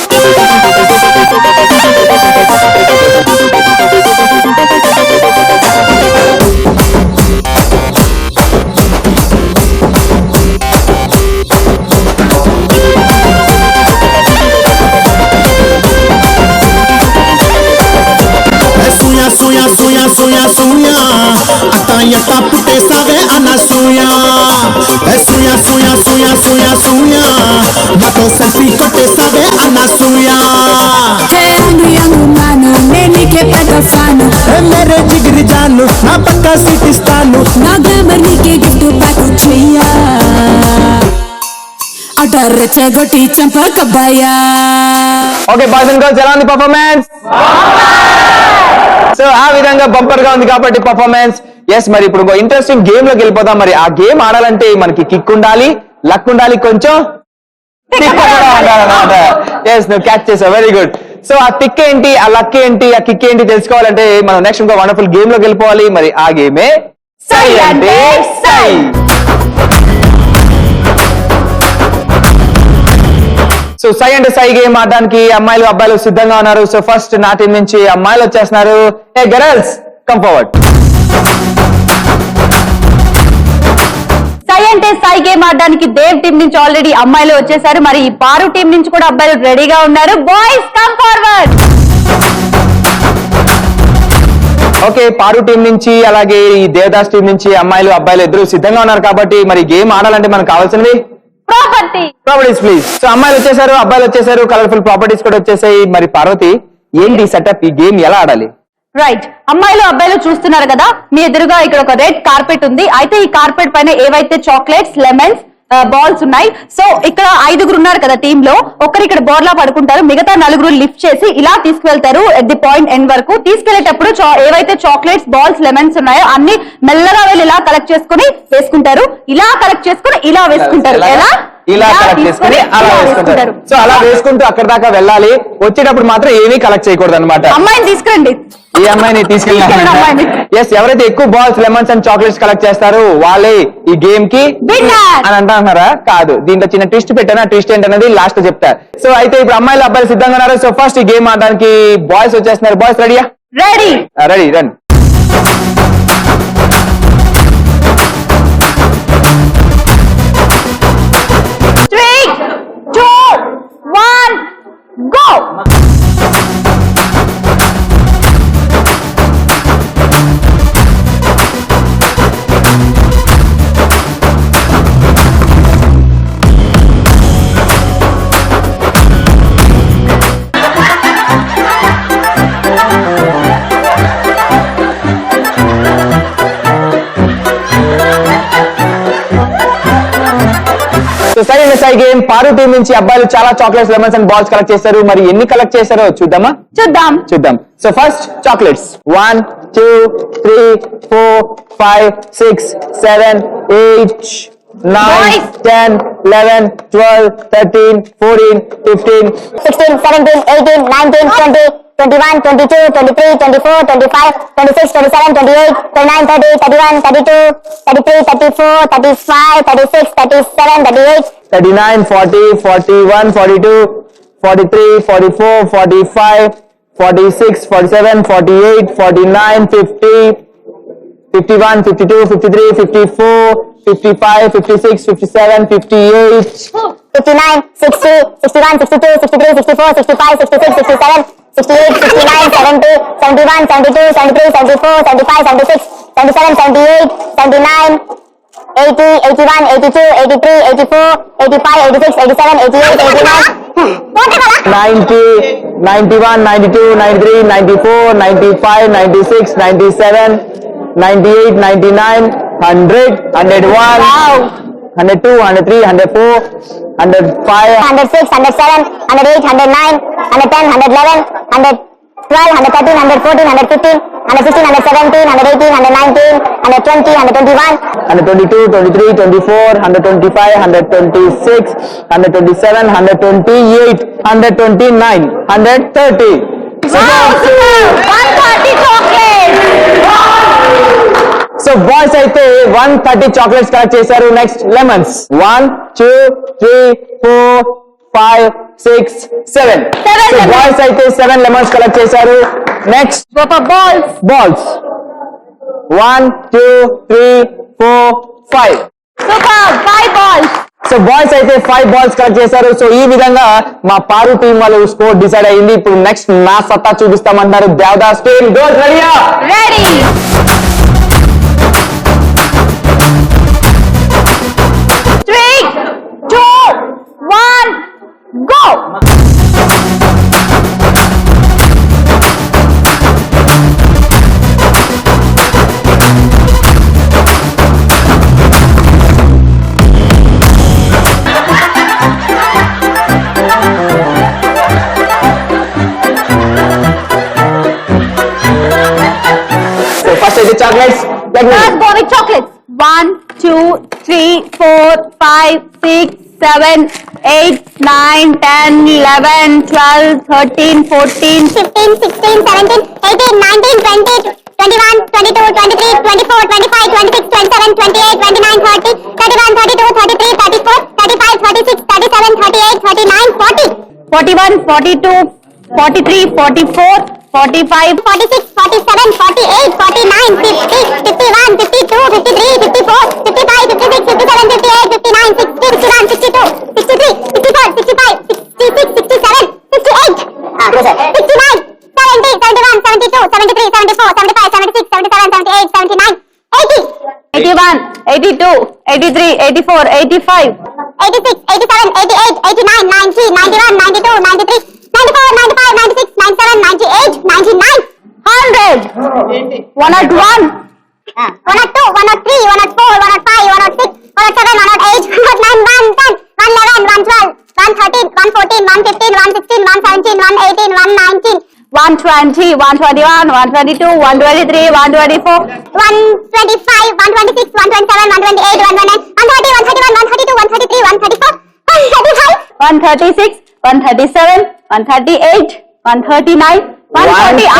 suya atayata putte save anasuya suya mato selfie kotte save anasuya yangu mano neni ke pega fano mere jigri janu na pakka sitistanu na glamour ni ke gift pack cheya adar chegoti champa kabaya. Okay boys and girls, ఎలా ఉంది performance? So ఆ విధంగా bumper గా ఉంది కాబట్టి performance. Yes, మరి ఇప్పుడు interesting game లోకి వెళ్ళిపోతాం. మరి ఆ గేమ్ ఆడాలంటే మనకి కిక్ ఉండాలి, లక్ ఉండాలి, కొంచెం ఎస్ నువ్వు క్యాచ్ చేసావు, వెరీ గుడ్. సో ఆ టిక్ ఏంటి, ఆ లక్ ఏంటి, ఆ కిక్ ఏంటి తెలుసుకోవాలంటే మనం నెక్స్ట్ ఇంకో వండర్ఫుల్ గేమ్ లోకి వెళ్ళిపోవాలి. మరి ఆ గేమే సై అంటే సై. సో సై అంటే సై గేమ్ ఆడడానికి అమ్మాయిలు అబ్బాయిలు సిద్ధంగా ఉన్నారు. సో ఫస్ట్ నా టీం నుంచి అమ్మాయిలు వచ్చేస్తున్నారు. ఏ గర్ల్స్ కమ్ ఫార్వర్డ్. సై అంటే సై గేమ్ ఆడడానికి దేవ్ టీం నుంచి ఆల్రెడీ అమ్మాయిలు వచ్చేసారు. మరి ఈ పారు టీం నుంచి కూడా అబ్బాయిలు రెడీగా ఉన్నారు. Boys come forward. ఓకే, పారు టీం నుంచి అలాగే ఈ దేవదాస్ టీం నుంచి అమ్మాయిలు అబ్బాయిలు ఇద్దరు సిద్ధంగా ఉన్నారు కాబట్టి మరి గేమ్ ఆడాలంటే మనకు కావాల్సినవి ప్రాపర్టీస్ ప్లీజ్. సో అమ్మాయిలు వచ్చేసారు, అబ్బాయిలు వచ్చేసారు, కలర్ఫుల్ ప్రాపర్టీస్ కూడా వచ్చేసాయి. మరి పార్వతి ఏంటి సెటప్, ఈ గేమ్ ఎలా ఆడాలి? రైట్, అమ్మాయిలు అబ్బాయిలు చూస్తున్నారు కదా, మీ ఎదురుగా ఇక్కడ ఒక రెడ్ కార్పెట్ ఉంది. అయితే ఈ కార్పెట్ పైన ఏవైతే చాక్లెట్స్, లెమన్స్, బాల్స్ ఉన్నాయి. సో ఇక్కడ 5గురు ఉన్నారు కదా టీమ్ లో, ఒకరు ఇక్కడ బోర్లా పడుకుంటారు, మిగతా 4 లిఫ్ట్ చేసి ఇలా తీసుకువెళ్తారు ఎట్ ది పాయింట్ ఎండ్ వరకు. తీసుకెళ్లేటప్పుడు ఏవైతే చాక్లెట్స్, బాల్స్, లెమన్స్ ఉన్నాయో అన్ని మెల్లగా వెళ్ళి ఇలా కలెక్ట్ చేసుకుని వేసుకుంటారు, ఇలా కలెక్ట్ చేసుకుని ఇలా వేసుకుంటారు. ఎలా? ఇలా కలెక్ట్ చేసుకుని అలా వేసుకుంటారు. సో అలా వేసుకుంటూ అక్కడ దాకా వెళ్ళాలి. వచ్చేటప్పుడు మాత్రం ఏమీ కలెక్ట్ చేయకూడదు అనమాట. అమ్మాయిని తీసుకురండి. ఈ అమ్మాయిని తీసుకెళ్ళి ఎస్, ఎవరైతే ఎక్కువ balls, lemons and chocolates collect చేస్తారో వాళ్ళే ఈ గేమ్ కి అని అంటున్నారా? కాదు, దీంట్లో చిన్న ట్విస్ట్ పెట్టాను. ఆ ట్విస్ట్ ఏంటనేది లాస్ట్ చెప్తా. సో అయితే ఇప్పుడు అమ్మాయిలు అబ్బాయిలు సిద్ధంగా ఉన్నారు. సో ఫస్ట్ ఈ గేమ్ ఆడడానికి బాయ్స్ వచ్చేస్తున్నారు. బాయ్స్ రెడీయా? రెడీ రండి. Go! సో సై అండ్ సై గేమ్ పారు టీం నుంచి అబ్బాయిలు చాలా chocolates, lemons and balls collect చేశారు. మరి ఎన్ని కలెక్ట్ చేశారో చూద్దాం. So first chocolates 1 2 3 4 5 6 7 8 9, 10, 11, 12, 13, 14, 15, 16, 17, 18, 19, 20, 21, 22, 23, 24, 25, 26, 27, 28, 29, 30, 31, 32, 33, 34, 35, 36, 37, 38, 39, 40, 41, 42, 43, 44, 45, 46, 47, 48, 49, 50, 51, 52, 53, 54, 55, 56, 57, 58, 59, 60, 61, 62, 63, 64, 65, 66, 67, 68, 69, 70, 71, 72, 73, 74, 75, 76, 77, 78, 79, 80, 81, 82, 83, 84, 85, 86, 87, 88, 89. 90, 91, 92, 93, 94, 95, 96, 97, 98, 99, 100, 101, 102, 103, 104, 105, 106, 107, 108, 109, 110, 111, 112, 113, 114, 115, 116, 117, 118, 119, 120, 121, 122, 23, 24, 125, 126, 127, 128, 129, 130. 130 chocolates! So boys అయితే 130 చాక్లెట్స్ కలెక్ట్ చేశారు. Next lemons 1, 2, 3, 4, 5, 6, 7. సో బాయ్స్ అయితే 7 లెమన్స్ కలెక్ట్ చేశారు. Next balls 1, 2, 3, 4, 5. Super! 5 balls! So boys అయితే 5 బాల్స్ కలెక్ట్ చేశారు. సో ఈ విధంగా మా పారు టీం వాళ్ళు స్కోర్ డిసైడ్ అయింది. ఇప్పుడు నెక్స్ట్ నా సత్తా చూపిస్తామంటారు. దేవదాస్ టీం గోస్ రెడీయా? Ready! 3, 2, 1, go! సో ఫస్ట్ అయితే chocolates Let's go with chocolates. 1, 2, 3, 4, 5, 6, 7, 8, 9, 10, 11, 12, 13, 14, 15, 16, 17, 18, 19, 20, 21, 22, 23, 24, 25, 26, 27, 28, 29, 30, 31, 32, 33, 34, 35, 36, 37, 38, 39, 40. 41, 42, 43, 44, 45, 46, 47, 48, 49, 50, 51, 52, 53, 54, 55, 56, 57, 58, 59, 60, 61, 62, 63, 64, 65, 66, 67, 68, 69, 70, 71, 72, 73, 74, 75, 76, 77, 78, 79, 80, 81, 82, 83, 84, 85, 86, 87, 88, 89, 90, 91, 92, 93, 94, 95, 96, 97, 98, 99, 100, 101, 102, 103, 104, 105, 106, 107, 108, 109, 110, 111, 112, 113, 114, 115, 116, 117, 118, 119, 120, 121, 122, 123, 124, 125, 126, 127, 128, 129, 130, 131, 132, 133, 134, 135, 136, 137, 138, 139, 140.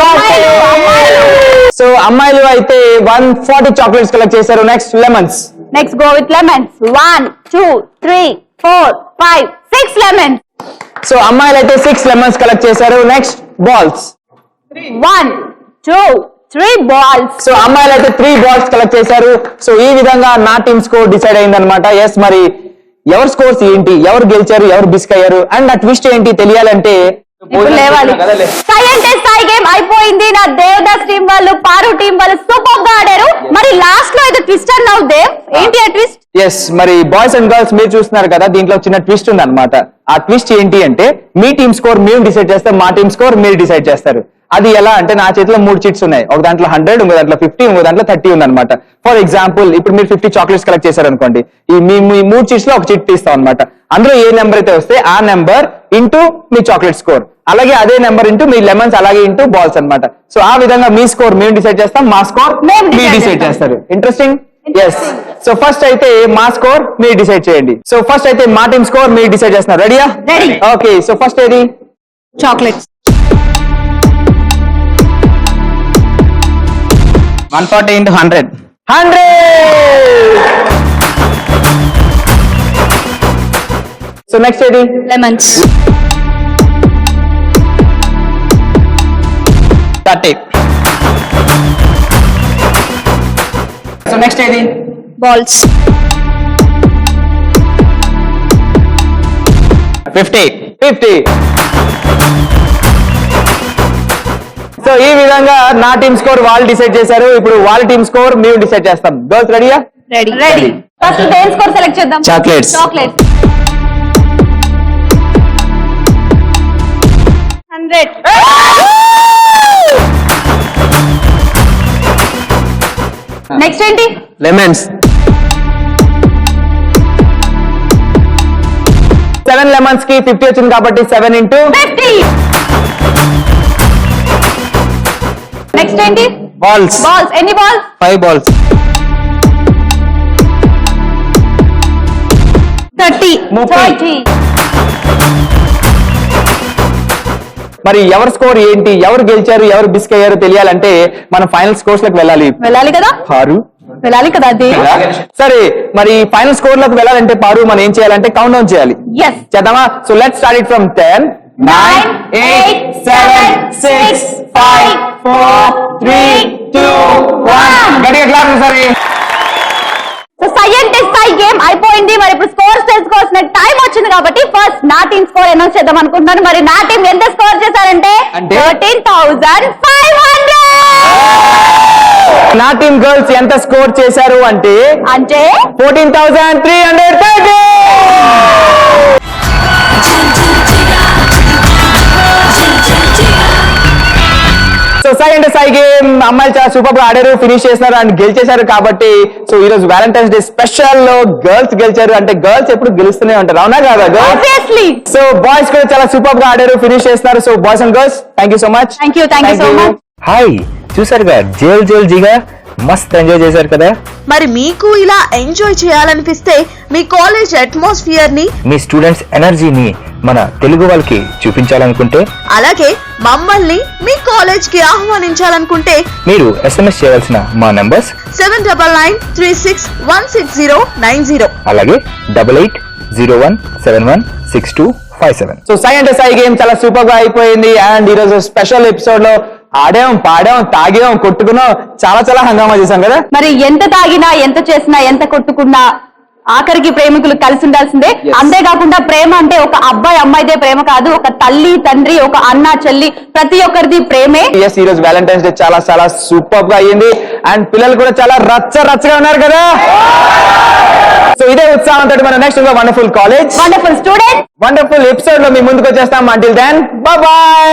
So అమ్మాయిలు అయితే 140 చాక్లెట్స్ కలెక్ట్ చేశారు. Next lemons. Next go with lemons. 1, 2, 3, 4, 5, 6 lemons. So అమ్మాయిలు అయితే 6 లెమన్స్ కలెక్ట్ చేశారు. Next balls. 1, 2, 3 balls. సో అమ్మాయిలు అయితే 3 బాల్స్ కలెక్ట్ చేశారు. సో ఈ విధంగా నా టీమ్ స్కోర్ డిసైడ్ అయిందనమాట. ఎస్, మరి ఎవరి స్కోర్స్ ఏంటి, ఎవరు గెలిచారు, ఎవరు బిస్క్ అయ్యారు అండ్ ఆ ట్విస్ట్ ఏంటి తెలియాలంటే ఇప్పుడు లేవాలి. సాయి అంటే సాయి గేమ్ అయిపోయింది. నా దేవదాస్ టీం వాళ్ళు, పారు టీం వాళ్ళు సూపర్ గా ఆడారు. మరి లాస్ట్ లో అయితే ట్విస్ట్ అన్నావు దేవ్, ఏంటి ఆ ట్విస్ట్? ఎస్, మరి బాయ్స్ అండ్ గర్ల్స్ మీరు చూస్తున్నారు కదా, దీంట్లో చిన్న ట్విస్ట్ ఉంది అనమాట. ఆ ట్విస్ట్ ఏంటి అంటే మీ టీమ్ స్కోర్ మేము డిసైడ్ చేస్తాం, మా టీమ్ స్కోర్ మీరు డిసైడ్ చేస్తారు. అది ఎలా అంటే నా చేతిలో 3 చిట్స్ ఉన్నాయి. ఒక దాంట్లో 100, ఇంకో దాంట్లో 50, ఇంకో దాంట్లో 30 ఉందన్నమాట. ఫర్ ఎగ్జాంపుల్ ఇప్పుడు మీరు 50 చాక్లెట్స్ కలెక్ట్ చేశారు అనుకోండి, మీ 3 చిట్స్ లో ఒక చిట్ తీస్తాం అనమాట. అందులో ఏ నెంబర్ అయితే వస్తే ఆ number into mu chocolate score, అలాగే అదే నెంబర్ ఇంటూ మీ లెమన్స్, అలాగే ఇంటూ బాల్స్ అన్నమాట. సో ఆ విధంగా మీ స్కోర్ మేము డిసైడ్ చేస్తాం, మా స్కోర్ మీరు డిసైడ్ చేస్తారు. ఇంట్రెస్టింగ్. ఎస్ సో ఫస్ట్ అయితే మా స్కోర్ మీరు డిసైడ్ చేయండి. సో ఫస్ట్ అయితే మా టీమ్ స్కోర్ మీరు డిసైడ్ చేస్తున్నారు. రెడీయా? Ready. ఓకే సో ఫస్ట్ ఏది? Chocolates 140 into 100. 100. సో నెక్స్ట్ ఏది? లెమన్స్ 30. సో నెక్స్ట్ ఏది? బాల్స్ 50. 50. సో ఈ విధంగా నా టీమ్ స్కోర్ వాళ్ళు డిసైడ్ చేశారు. ఇప్పుడు వాళ్ళ టీమ్ స్కోర్ మేము డిసైడ్ చేస్తాం. గర్ల్స్ రెడీయా? రెడీ ఫస్ట్ దేని స్కోర్ సెలెక్ట్ చేద్దాం. Chocolates. చాక్లెట్స్ 100. నెక్స్ట్ ఏంటి? Lemons. 7 లెమన్స్ కి 50 వచ్చింది కాబట్టి 7 into 50. నెక్స్ట్ ఏంటి? Balls. బాల్స్ ఎన్ని బాల్స్? 5 balls. 30. 30. మరి ఎవరి స్కోర్ ఏంటి, ఎవరు గెలిచారు, ఎవరు బిస్క్ అయ్యారు తెలియాలంటే మనం ఫైనల్ స్కోర్స్ లోకి వెళ్ళాలి. వెళ్ళాలి కదా అది. సరే మరి ఫైనల్ స్కోర్ లోకి వెళ్ళాలంటే పారు మనం ఏం చేయాలంటే కౌంట్ డౌన్ చేయాలి. Yes. చేద్దామా? So let's start it from 10 9 8 7 6 5 4 3 2 1 గట్టిగా క్లాప్ సరే. సో సైంటిస్ట్ సై గేమ్ అయిపోయింది. మరి ఇప్పుడు స్కోర్స్ తెలుసుకోవాల్సిన టైం వచ్చింది కాబట్టి ఫస్ట్ నా టీం స్కోర్ అనౌన్స్ చేద్దాం అనుకుంటున్నాను. మరి నా టీం ఎంత స్కోర్ చేశారంటే 13,500. నా టీం గర్ల్స్ ఎంత స్కోర్ చేశారు అంటే 14,330. సో సై అంటే సై గేమ్ అమ్మాయిలు చాలా సూపర్ గా ఆడారు, ఫినిష్ చేసినారు అండ్ గెలిచేశారు కాబట్టి సో ఈ రోజు వ్యాలంటైన్స్ డే స్పెషల్ లో గర్ల్స్ గెలిచారు. అంటే గర్ల్స్ ఎప్పుడు గెలుస్తూనే ఉంటారు, అవునా కాదా గర్ల్స్? Obviously. సో బాయ్స్ కూడా చాలా సూపర్ గా ఆడారు, ఫినిష్ చేస్తున్నారు. So boys and girls thank you so much. Thank you so much. Hi, చూసారుగా జేల్ జిగా మస్త్ ఎంజాయ్ చేశారు కదా. మరి మీకు ఇలా ఎంజాయ్ చేయాలనిపిస్తే మీ కాలేజ్ అట్మాస్ఫియర్ ని, మీ స్టూడెంట్స్ ఎనర్జీని మన తెలుగు వాళ్ళకి చూపించాలనుకుంటే, అలాగే మమ్మల్ని మీ కాలేజ్ కి ఆహ్వానించాలనుకుంటే మీరు SMS చేయవలసిన మా నంబర్స్ 7993616090. అలాగే 8801716257. సో సై అంటే సై గేమ్ చాలా సూపర్ గా అయిపోయింది అండ్ ఈ రోజు స్పెషల్ ఎపిసోడ్ లో ఆడాం, పాడాం, తాగాం, కొట్టుకున్నాం, చాలా చాలా హంగామా చేశాం కదా. మరి ఎంత తాగినా, ఎంత చేసినా, ఎంత కొట్టుకున్నా ఆఖరికి ప్రేమికులు కలిసి ఉండాల్సిందే. అంతేకాకుండా ప్రేమ అంటే ఒక అబ్బాయి అమ్మాయిదే ప్రేమ కాదు, ఒక తల్లి తండ్రి, ఒక అన్న చెల్లి, ప్రతి ఒక్కరిది ప్రేమే. ఎస్ ఈ రోజు వ్యాలంటైన్స్ డే చాలా చాలా సూపర్ గా అయ్యింది అండ్ పిల్లలు కూడా చాలా రచ్చగా ఉన్నారు కదా. సో ఇదే ఉత్సాహంతో మనం next wonderful college, wonderful student, wonderful episode లో మీ ముందుకు వచ్చేస్తాం. Until then bye by.